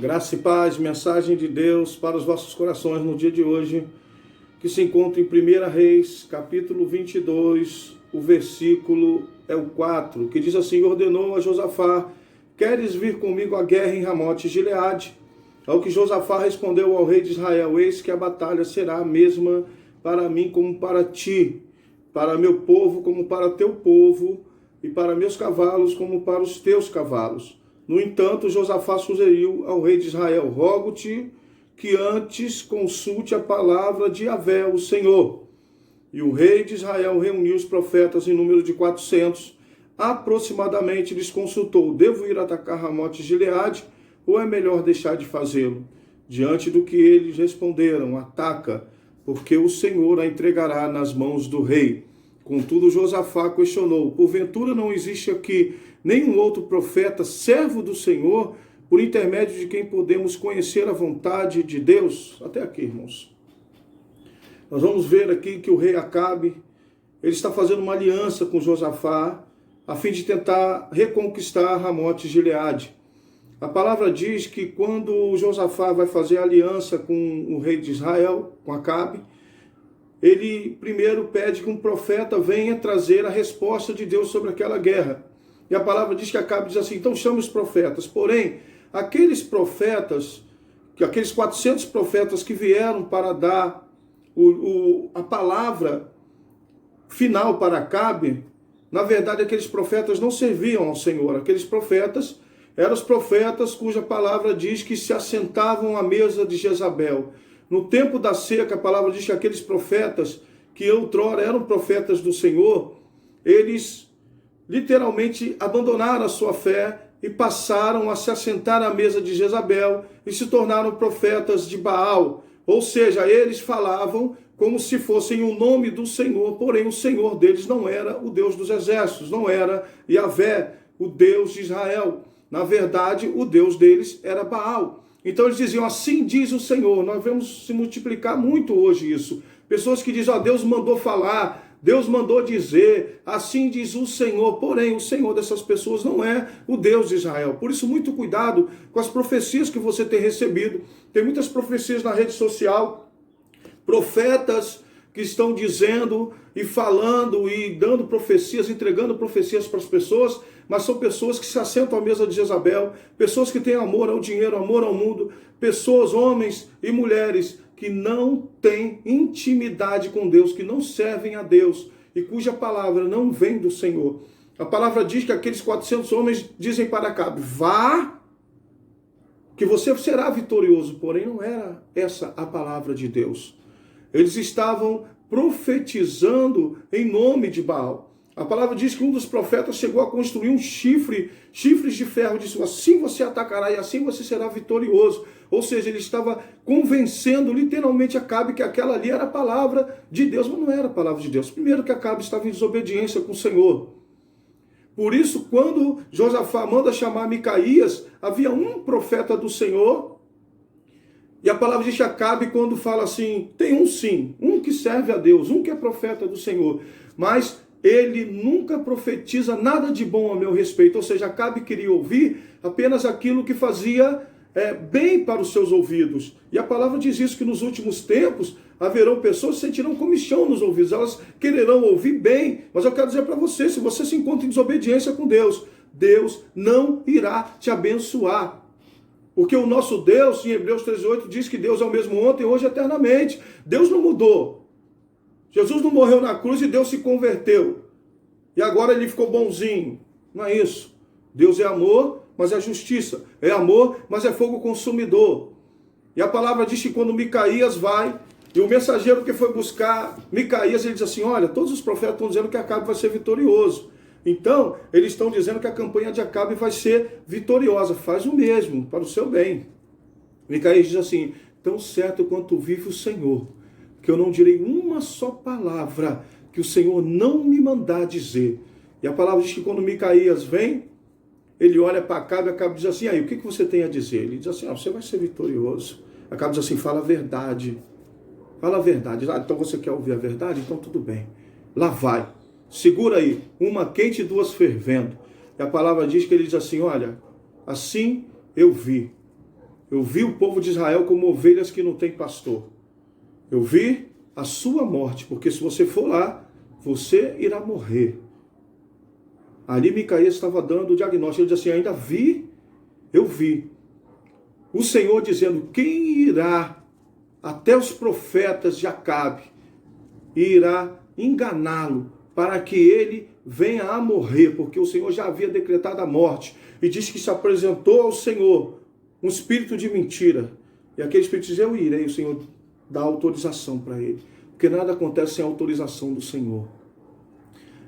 Graça e paz, mensagem de Deus para os vossos corações no dia de hoje, que se encontra em 1 Reis, capítulo 22, o versículo é o 4, que diz assim: ordenou a Josafá: queres vir comigo à guerra em Ramote Gileade? Ao que Josafá respondeu ao rei de Israel: eis que a batalha será a mesma para mim como para ti, para meu povo como para teu povo, e para meus cavalos como para os teus cavalos. No entanto, Josafá sugeriu ao rei de Israel: rogo-te que antes consulte a palavra de Yahvé, o Senhor. E o rei de Israel reuniu os profetas em número de 400. Aproximadamente lhes consultou: devo ir atacar Ramote Gileade, ou é melhor deixar de fazê-lo? Diante do que eles responderam: ataca, porque o Senhor a entregará nas mãos do rei. Contudo, Josafá questionou: porventura não existe aqui nenhum outro profeta, servo do Senhor, por intermédio de quem podemos conhecer a vontade de Deus? Até aqui, irmãos. Nós vamos ver aqui que o rei Acabe, ele está fazendo uma aliança com Josafá, a fim de tentar reconquistar Ramote Gileade. A palavra diz que quando Josafá vai fazer aliança com o rei de Israel, com Acabe, ele primeiro pede que um profeta venha trazer a resposta de Deus sobre aquela guerra. E a palavra diz que Acabe diz assim: então chame os profetas. Porém, aqueles profetas, aqueles 400 profetas que vieram para dar a palavra final para Acabe, na verdade aqueles profetas não serviam ao Senhor. Aqueles profetas eram os profetas cuja palavra diz que se assentavam à mesa de Jezabel. No tempo da seca, a palavra diz que aqueles profetas, que outrora eram profetas do Senhor, eles literalmente abandonaram a sua fé e passaram a se assentar à mesa de Jezabel e se tornaram profetas de Baal. Ou seja, eles falavam como se fossem o nome do Senhor, porém o Senhor deles não era o Deus dos exércitos, não era Yahvé, o Deus de Israel. Na verdade, o Deus deles era Baal. Então eles diziam: assim diz o Senhor. Nós vemos se multiplicar muito hoje isso. Pessoas que dizem: ó, Deus mandou falar, Deus mandou dizer, assim diz o Senhor. Porém, o Senhor dessas pessoas não é o Deus de Israel. Por isso, muito cuidado com as profecias que você tem recebido. Tem muitas profecias na rede social, profetas que estão dizendo e falando e dando profecias, entregando profecias para as pessoas, mas são pessoas que se assentam à mesa de Jezabel, pessoas que têm amor ao dinheiro, amor ao mundo, pessoas, homens e mulheres que não têm intimidade com Deus, que não servem a Deus e cuja palavra não vem do Senhor. A palavra diz que aqueles 400 homens dizem para Acabe: vá, que você será vitorioso. Porém, não era essa a palavra de Deus. Eles estavam profetizando em nome de Baal. A palavra diz que um dos profetas chegou a construir um chifres de ferro, disse: assim você atacará e assim você será vitorioso. Ou seja, ele estava convencendo literalmente Acabe que aquela ali era a palavra de Deus, mas não era a palavra de Deus. Primeiro que Acabe estava em desobediência com o Senhor. Por isso, quando Josafá manda chamar Micaías, havia um profeta do Senhor. E a palavra diz que Acabe, quando fala assim, tem um sim, um que serve a Deus, um que é profeta do Senhor, mas ele nunca profetiza nada de bom a meu respeito. Ou seja, Acabe queria ouvir apenas aquilo que fazia bem para os seus ouvidos. E a palavra diz isso, que nos últimos tempos haverão pessoas que sentirão comichão nos ouvidos, elas quererão ouvir bem. Mas eu quero dizer para você, se você se encontra em desobediência com Deus, Deus não irá te abençoar. Porque o nosso Deus, em Hebreus 13:8, diz que Deus é o mesmo ontem, hoje e eternamente. Deus não mudou. Jesus não morreu na cruz e Deus se converteu. E agora ele ficou bonzinho. Não é isso. Deus é amor, mas é justiça. É amor, mas é fogo consumidor. E a palavra diz que quando Micaías vai, e o mensageiro que foi buscar Micaías, ele diz assim: olha, todos os profetas estão dizendo que Acabe vai ser vitorioso. Então, eles estão dizendo que a campanha de Acabe vai ser vitoriosa. Faz o mesmo, para o seu bem. Micaías diz assim: tão certo quanto vive o Senhor, que eu não direi uma só palavra que o Senhor não me mandar dizer. E a palavra diz que quando Micaías vem, ele olha para Acabe, e Acabe diz assim: aí, o que você tem a dizer? Ele diz assim: você vai ser vitorioso. Acabe diz assim: fala a verdade. Fala a verdade. Então você quer ouvir a verdade? Então tudo bem. Lá vai. Segura aí, uma quente e duas fervendo. E a palavra diz que ele diz assim: olha, assim eu vi. Eu vi o povo de Israel como ovelhas que não têm pastor. Eu vi a sua morte, porque se você for lá, você irá morrer. Ali Micaías estava dando o diagnóstico. Ele disse assim, ainda vi, eu vi o Senhor dizendo, quem irá até os profetas de Acabe e irá enganá-lo para que ele venha a morrer, porque o Senhor já havia decretado a morte e disse que se apresentou ao Senhor um espírito de mentira. E aquele espírito diz, eu irei, o Senhor dá autorização para ele, porque nada acontece sem autorização do Senhor.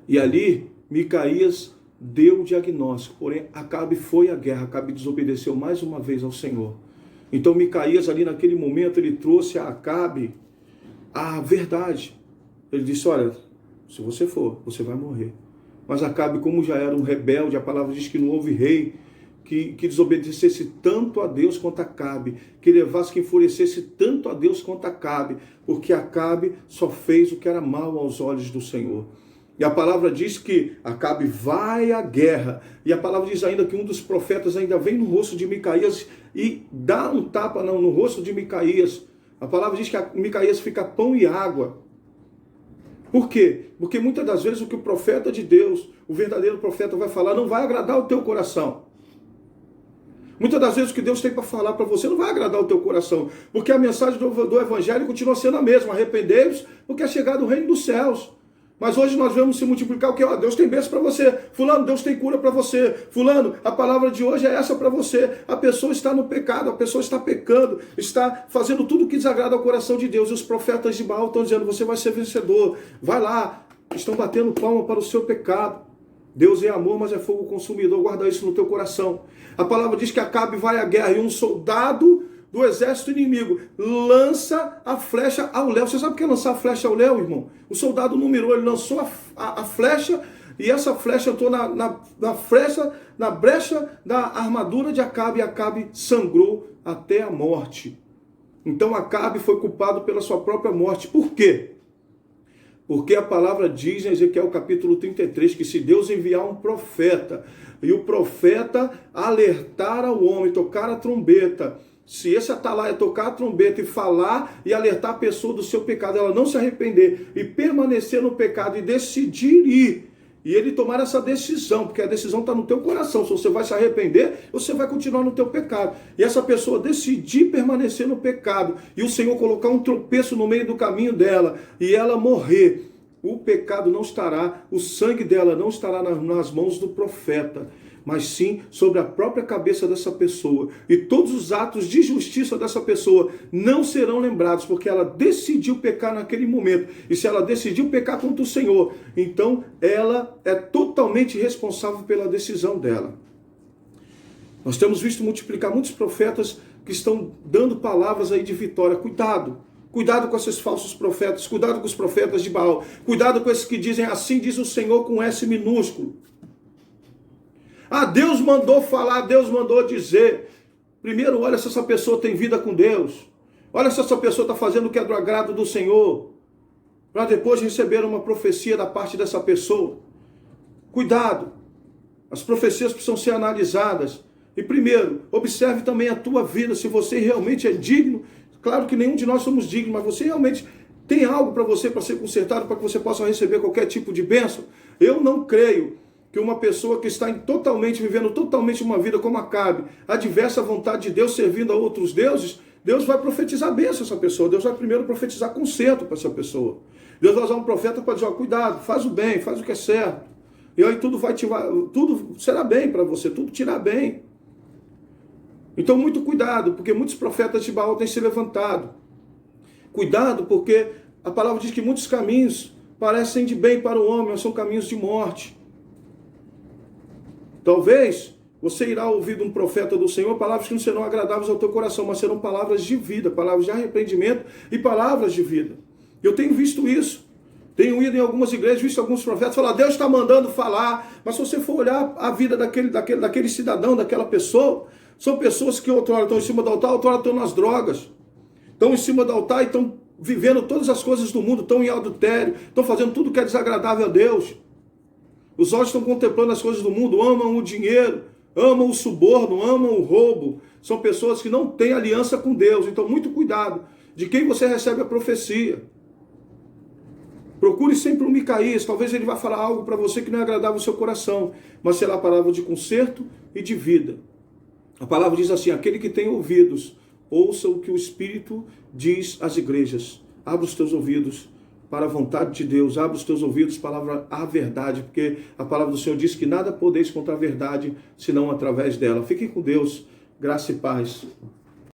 E ali Micaías deu o diagnóstico, porém Acabe foi à guerra, Acabe desobedeceu mais uma vez ao Senhor. Então Micaías ali naquele momento ele trouxe a Acabe a verdade. Ele disse, olha, se você for, você vai morrer. Mas Acabe, como já era um rebelde, a palavra diz que não houve rei que desobedecesse tanto a Deus quanto Acabe, que levasse, que enfurecesse tanto a Deus quanto Acabe, porque Acabe só fez o que era mal aos olhos do Senhor. E a palavra diz que Acabe vai à guerra. E a palavra diz ainda que um dos profetas ainda vem no rosto de Micaías e dá um tapa no rosto de Micaías. A palavra diz que Micaías fica pão e água. Por quê? Porque muitas das vezes o que o profeta de Deus, o verdadeiro profeta vai falar, não vai agradar o teu coração. Muitas das vezes o que Deus tem para falar para você não vai agradar o teu coração. Porque a mensagem do Evangelho continua sendo a mesma. Arrependei-vos, porque é chegado o reino dos céus. Mas hoje nós vamos se multiplicar o que? Deus tem bênção para você. Fulano, Deus tem cura para você. Fulano, a palavra de hoje é essa para você. A pessoa está no pecado, a pessoa está pecando, está fazendo tudo que desagrada ao coração de Deus. E os profetas de Baal estão dizendo, você vai ser vencedor. Vai lá. Estão batendo palma para o seu pecado. Deus é amor, mas é fogo consumidor. Guarda isso no teu coração. A palavra diz que Acabe vai à guerra e um soldado do exército inimigo lança a flecha ao léu. Você sabe o que é lançar a flecha ao léu, irmão? O soldado não mirou, ele lançou a flecha e essa flecha entrou na brecha da armadura de Acabe e Acabe sangrou até a morte. Então Acabe foi culpado pela sua própria morte. Por quê? Porque a palavra diz em Ezequiel capítulo 33 que se Deus enviar um profeta e o profeta alertar ao homem, tocar a trombeta, se esse atalaia tocar a trombeta e falar e alertar a pessoa do seu pecado, ela não se arrepender e permanecer no pecado e decidir ir, e ele tomar essa decisão, porque a decisão está no teu coração, se você vai se arrepender ou você vai continuar no teu pecado, e essa pessoa decidir permanecer no pecado, e o Senhor colocar um tropeço no meio do caminho dela, e ela morrer, o pecado não estará, o sangue dela não estará nas mãos do profeta, mas sim sobre a própria cabeça dessa pessoa. E todos os atos de justiça dessa pessoa não serão lembrados, porque ela decidiu pecar naquele momento. E se ela decidiu pecar contra o Senhor, então ela é totalmente responsável pela decisão dela. Nós temos visto multiplicar muitos profetas que estão dando palavras aí de vitória. Cuidado! Cuidado com esses falsos profetas, cuidado com os profetas de Baal, cuidado com esses que dizem assim diz o Senhor com S minúsculo. Ah, Deus mandou falar, Deus mandou dizer. Primeiro, olha se essa pessoa tem vida com Deus. Olha se essa pessoa está fazendo o que é do agrado do Senhor. Para depois receber uma profecia da parte dessa pessoa. Cuidado. As profecias precisam ser analisadas. E primeiro, observe também a tua vida, se você realmente é digno. Claro que nenhum de nós somos dignos, mas você realmente tem algo para você, para ser consertado, para que você possa receber qualquer tipo de bênção. Eu não creio que uma pessoa que está vivendo totalmente uma vida como Acabe, adversa à vontade de Deus, servindo a outros deuses, Deus vai profetizar bênção a essa pessoa. Deus vai primeiro profetizar conserto para essa pessoa. Deus vai usar um profeta para dizer, cuidado, faz o bem, faz o que é certo. E aí tudo será bem para você, tudo te irá bem. Então muito cuidado, porque muitos profetas de Baal têm se levantado. Cuidado, porque a palavra diz que muitos caminhos parecem de bem para o homem, mas são caminhos de morte. Talvez você irá ouvir de um profeta do Senhor palavras que não serão agradáveis ao teu coração, mas serão palavras de vida, palavras de arrependimento e palavras de vida. Eu tenho visto isso. Tenho ido em algumas igrejas, visto alguns profetas falar, Deus está mandando falar, mas se você for olhar a vida daquele cidadão, daquela pessoa, são pessoas que outra hora estão em cima do altar, outra hora estão nas drogas, estão em cima do altar e estão vivendo todas as coisas do mundo, estão em adultério, estão fazendo tudo que é desagradável a Deus. Os olhos estão contemplando as coisas do mundo, amam o dinheiro, amam o suborno, amam o roubo, São pessoas que não têm aliança com Deus. Então, muito cuidado de quem você recebe a profecia. Procure sempre um Micaías. Talvez ele vá falar algo para você que não é agradável ao seu coração, mas será palavra de conserto e de vida. A palavra diz assim: aquele que tem ouvidos, ouça o que o Espírito diz às igrejas. Abra os teus ouvidos para a vontade de Deus. Abra os teus ouvidos para a verdade, porque a palavra do Senhor diz que nada podeis contra a verdade, senão através dela. Fiquem com Deus. Graça e paz.